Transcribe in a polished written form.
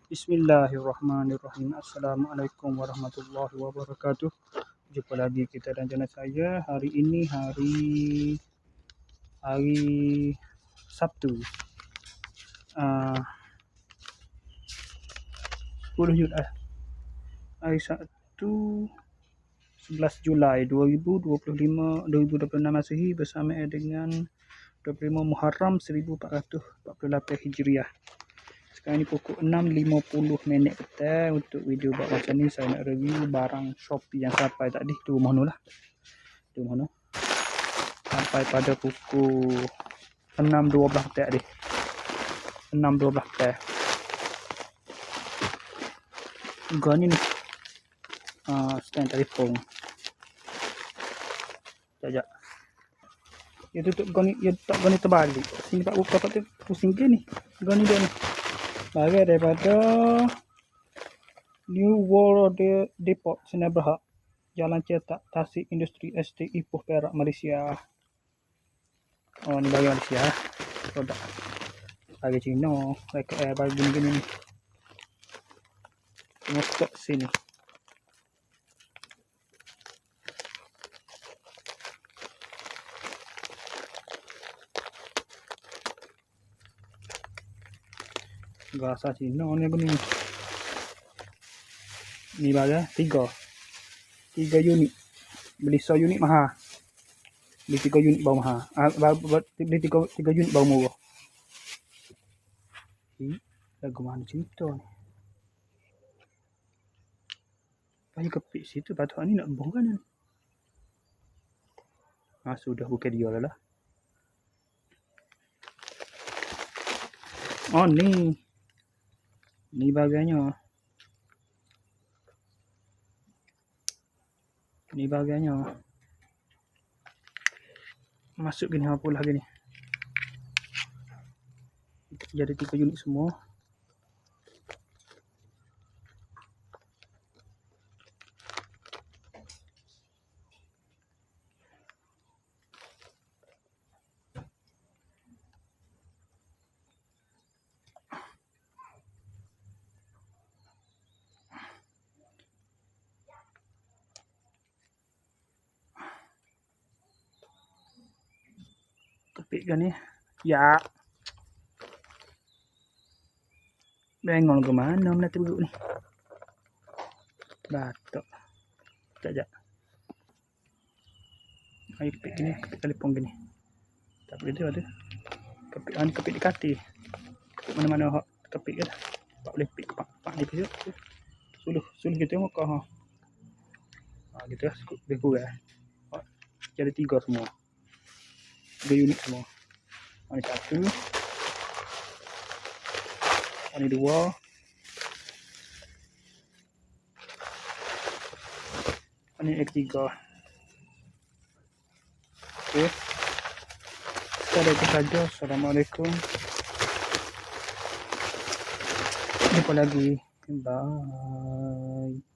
Bismillahirrahmanirrahim. Assalamualaikum warahmatullahi wabarakatuh. Jumpa lagi kita dan channel saya. Hari ini hari Sabtu. 10 Julai. Hari Sabtu 11 Julai 2025 Masehi bersama dengan 25 Muharram 1448 Hijriah. Sekarang ni pukul 6.50 petang. Untuk video buat macam ni saya nak review barang Shopee yang sampai tadi tu rumah tu lah. Tu rumah tu. Sampai pada pukul 6.12 petang tadi. 6.12 petang. Gua ni stand telefon. Sekejap. Dia tutup goni, dia tak goni terbalik. Sini pak buka pak tu pusing ke ni. Goni dia ni. Barang daripada New World Depot Sinar Berhad, Jalan Cetak, Tasik Industri Estate, Ipoh, Perak, Malaysia. Oh ni barang Malaysia. Produk barang Cina. Mereka barang gini-gini ni. Tengok stok sini. Bahasa Cina ni apa ni? Ni barang 3 unit. Beli 1 unit mahal. Beli 3 unit baru mahal. Beli 3 unit baru murah. Lagu mana cerita ni? Pagi kepik situ patut ni nak bong kan? Sudah bukan dia lah. Oh ni. Ni bagainya. Ni bagainya. Masuk gini apa lah gini. Jadi 3 unit semua. Kepik kan ni? Ya. Bengong ke mana menata buruk ni? Batok. Sekejap. Air kepik gini, kepik telefon gini. Tak boleh dia ada. Kepik ni kepik dekati. Kepik mana-mana hak kepik ke dah. Tak boleh pik pak ni pun. Suluh kita tengok kau ha. Gitu lah, lebih kurang. Jadi 3 semua. 3 unit semua. Ini 1. Ini 2. Ini yang ketiga. Okey. Sekarang itu saja. Assalamualaikum. Jumpa lagi. Bye.